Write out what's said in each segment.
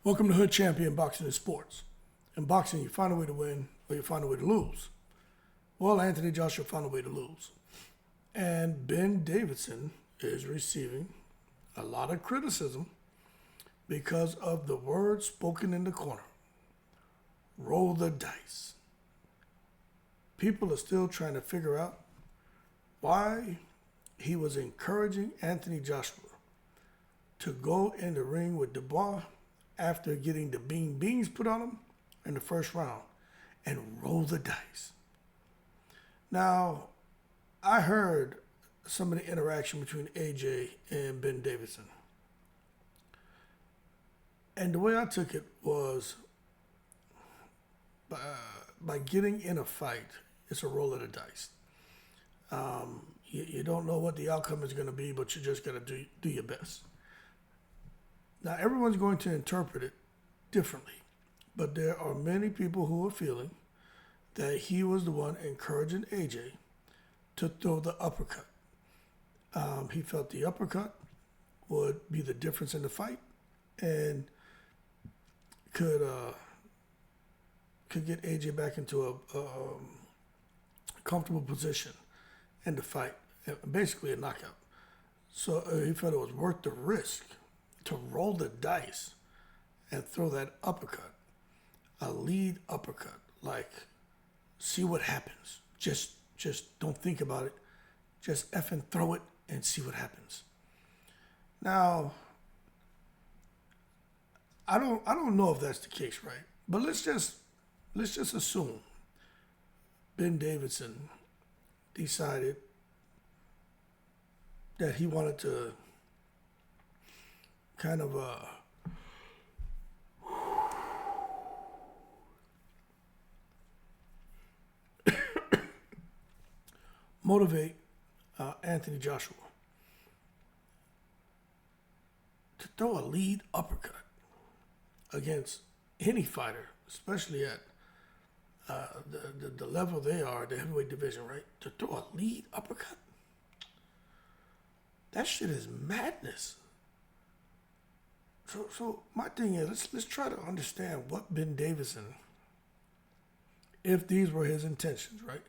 Welcome to Hood Champion Boxing and Sports. In boxing, you find a way to win or you find a way to lose. Well, Anthony Joshua found a way to lose. And Ben Davidson is receiving a lot of criticism because of the words spoken in the corner. Roll the dice. People are still trying to figure out why he was encouraging Anthony Joshua to go in the ring with DUBOIS after getting the beans put on him in the first round and roll the dice. Now, I heard some of the interaction between AJ and Ben Davidson. And the way I took it was by getting in a fight, it's a roll of the dice. You don't know what the outcome is going to be, but you just got to do your best. Now, everyone's going to interpret it differently, but there are many people who are feeling that he was the one encouraging AJ to throw the uppercut. He felt the uppercut would be the difference in the fight and could get AJ back into a comfortable position in the fight, basically a knockout. So he felt it was worth the risk to roll the dice and throw that uppercut, a lead uppercut, like see what happens. Just don't think about it. Just effing throw it and see what happens. Now, I don't know if that's the case, right? But let's just assume Ben Davidson decided that he wanted to kind of motivate Anthony Joshua to throw a lead uppercut against any fighter, especially at the level they are, the heavyweight division, right? To throw a lead uppercut? That shit is madness. So my thing is, let's try to understand what Ben Davidson, if these were his intentions, right?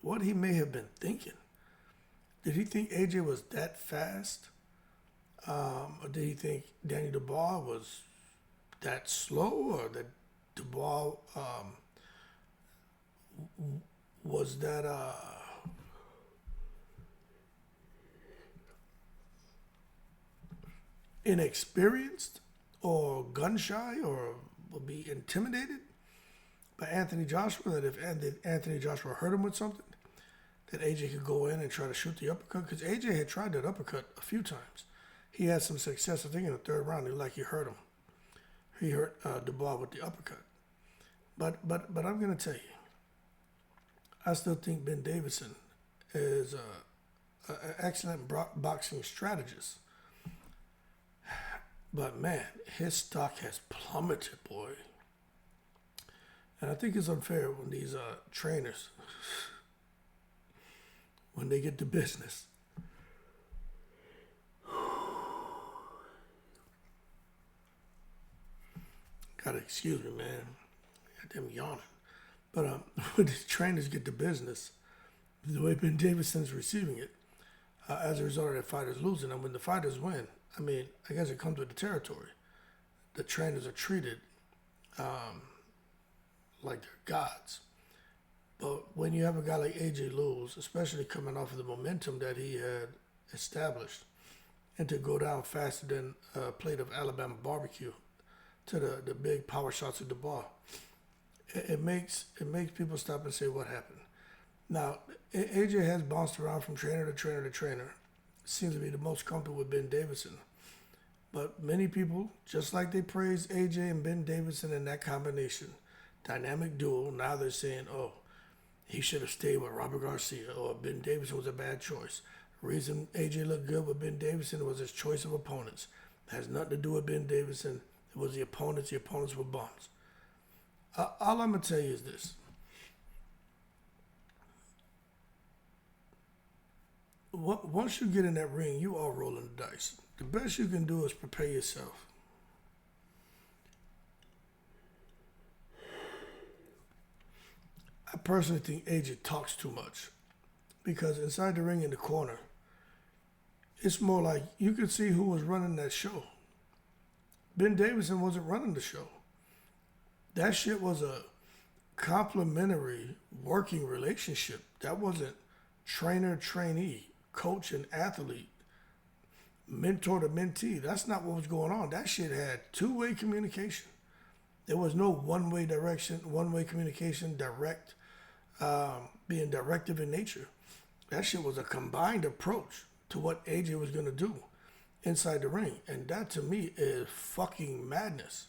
What he may have been thinking. Did he think AJ was that fast? Or did he think Danny DUBOIS was that slow? Or that DUBOIS was that inexperienced or gun shy or will be intimidated by Anthony Joshua, that if Anthony Joshua hurt him with something, that AJ could go in and try to shoot the uppercut? Because AJ had tried that uppercut a few times. He had some success, I think, in the third round. It looked like he hurt him. He hurt DUBOIS with the uppercut. But I'm going to tell you, I still think Ben Davidson is an excellent boxing strategist. But man, his stock has plummeted, boy. And I think it's unfair when these trainers, when they get to business, gotta excuse me, man. Goddamn yawning. But when these trainers get to business, the way Ben Davidson's receiving it, as a result of their fighters losing, and when the fighters win, I mean, I guess it comes with the territory. The trainers are treated like they're gods. But when you have a guy like AJ lose, especially coming off of the momentum that he had established, and to go down faster than a plate of Alabama barbecue to the big power shots of DUBOIS, it makes people stop and say, what happened? Now, AJ has bounced around from trainer to trainer to trainer. Seems to be the most comfortable with Ben Davidson. But many people, just like they praised AJ and Ben Davidson in that combination, dynamic duo, now they're saying, oh, he should have stayed with Robert Garcia, or Ben Davidson was a bad choice. The reason AJ looked good with Ben Davidson was his choice of opponents. It has nothing to do with Ben Davidson. It was the opponents. The opponents were bums. All I'm going to tell you is this. Once you get in that ring, you are rolling the dice. The best you can do is prepare yourself I personally think AJ talks too much because inside the ring in the corner, it's more like you could see who was running that show. Ben Davidson wasn't running the show. That shit was a complementary working relationship. That wasn't trainer, trainee, coach, and athlete, mentor to mentee. That's not what was going on. That shit had two-way communication. There was no one-way direction, one-way communication, being directive in nature. That shit was a combined approach to what AJ was going to do inside the ring. And that to me is fucking madness.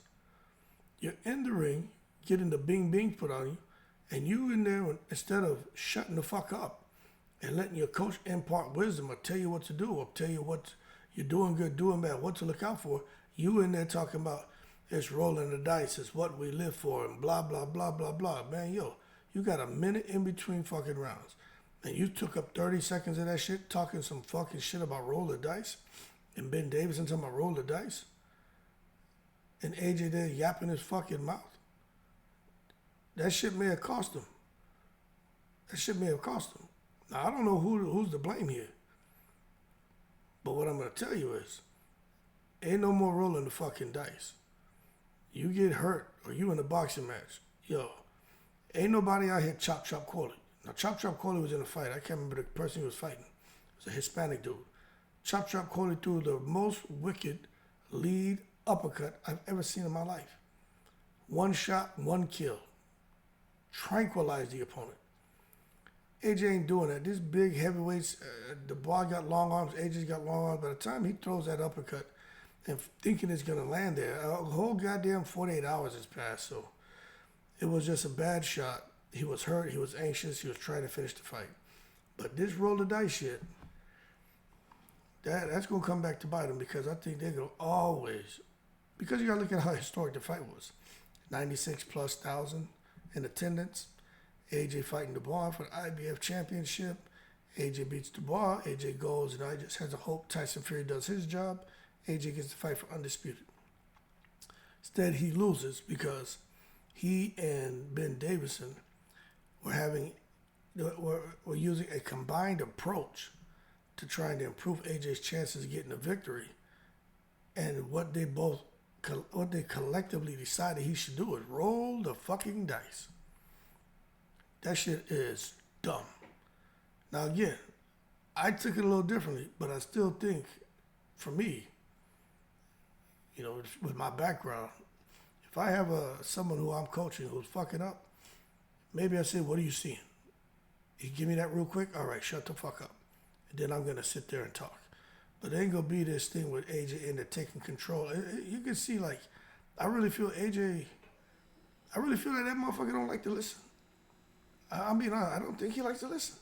You're in the ring, getting the bing bing put on you, and you in there, instead of shutting the fuck up and letting your coach impart wisdom or tell you what to do or tell you what you're doing good, doing bad, what to look out for, you in there talking about it's rolling the dice, it's what we live for, and blah, blah, blah, blah, blah. Man, yo, you got a minute in between fucking rounds. And you took up 30 seconds of that shit talking some fucking shit about roll the dice. And Ben Davidson talking about roll the dice. And AJ there yapping his fucking mouth. That shit may have cost him. Now, I don't know who's to blame here. But what I'm going to tell you is, ain't no more rolling the fucking dice. You get hurt or you in a boxing match, yo, ain't nobody out here chop Coley. Now, Chop Coley was in a fight. I can't remember the person he was fighting. It was a Hispanic dude. Chop Coley threw the most wicked lead uppercut I've ever seen in my life. One shot, one kill. Tranquilized the opponent. AJ ain't doing that. This big heavyweights, DUBOIS got long arms, AJ's got long arms. By the time he throws that uppercut and thinking it's going to land there, a whole goddamn 48 hours has passed. So it was just a bad shot. He was hurt, he was anxious, he was trying to finish the fight. But this roll the dice shit, that's going to come back to bite him because I think they're going to always, because you got to look at how historic the fight was. 96 plus thousand in attendance. AJ fighting DUBOIS for the IBF championship. AJ beats DUBOIS. AJ goes and I just has a hope Tyson Fury does his job. AJ gets the fight for undisputed. Instead, he loses because he and Ben Davidson were using a combined approach to trying to improve AJ's chances of getting a victory. And what they collectively decided he should do is roll the fucking dice. That shit is dumb. Now again, I took it a little differently, but I still think, for me, you know, with my background, if I have someone who I'm coaching who's fucking up, maybe I say, what are you seeing? You give me that real quick? All right, shut the fuck up. And then I'm going to sit there and talk. But it ain't going to be this thing with AJ in there taking control. You can see, like, I really feel like that motherfucker don't like to listen. I mean, I don't think he likes to listen.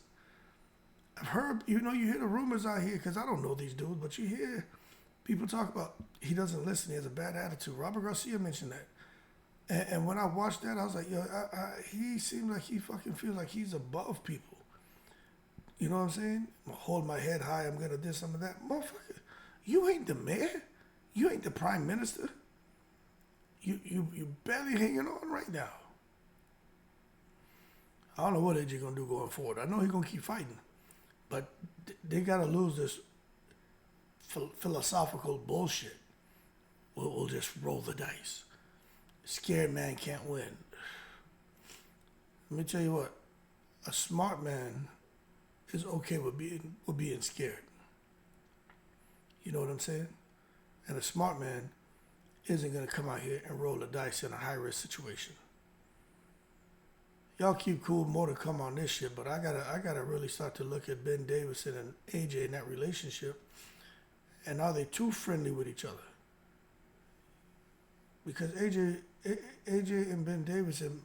I've heard, you hear the rumors out here, because I don't know these dudes, but you hear people talk about he doesn't listen, he has a bad attitude. Robert Garcia mentioned that. And when I watched that, I was like, yo, he seems like he fucking feels like he's above people. You know what I'm saying? I'm gonna hold my head high, I'm gonna this, I'm that. Motherfucker, you ain't the mayor. You ain't the prime minister. You barely hanging on right now. I don't know what AJ gonna do going forward. I know he's gonna keep fighting, but they gotta lose this philosophical bullshit. We'll just roll the dice. Scared man can't win. Let me tell you what. A smart man is okay with being scared. You know what I'm saying? And a smart man isn't gonna come out here and roll the dice in a high risk situation. Y'all keep cool, more to come on this shit, but I gotta really start to look at Ben Davidson and AJ in that relationship. And are they too friendly with each other? Because AJ and Ben Davidson,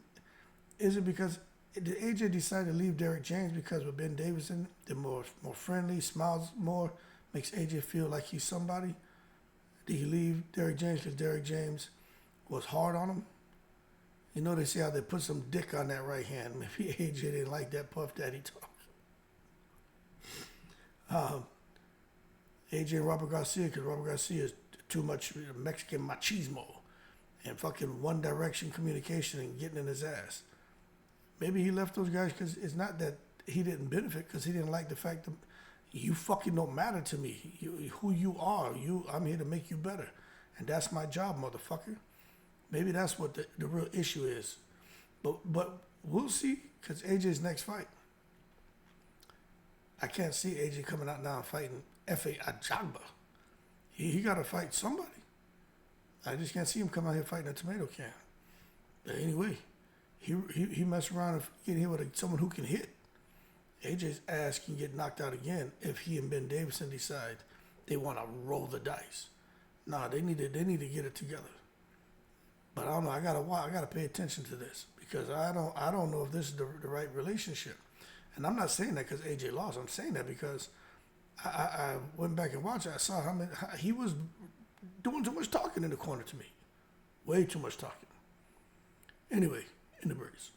is it because did AJ decide to leave Derrick James because with Ben Davidson, they're more friendly, smiles more, makes AJ feel like he's somebody? Did he leave Derrick James because Derrick James was hard on him? You know, they say how they put some dick on that right hand. Maybe AJ didn't like that Puff Daddy talk. AJ and Robert Garcia, because Robert Garcia is too much Mexican machismo and fucking one direction communication and getting in his ass. Maybe he left those guys because it's not that he didn't benefit, because he didn't like the fact that you fucking don't matter to me. Who you are, I'm here to make you better, and that's my job, motherfucker. Maybe that's what the real issue is. But we'll see, because AJ's next fight, I can't see AJ coming out now and fighting F.A. Ajagba. He got to fight somebody. I just can't see him come out here fighting a tomato can. But anyway, he messed around and get hit with someone who can hit. AJ's ass can get knocked out again if he and Ben Davidson decide they want to roll the dice. Nah, they need to get it together. But I don't know. I gotta pay attention to this, because I don't know if this is the right relationship. And I'm not saying that because AJ lost. I'm saying that because I went back and watched it. I saw he was doing too much talking in the corner to me. Way too much talking. Anyway, in the breeze.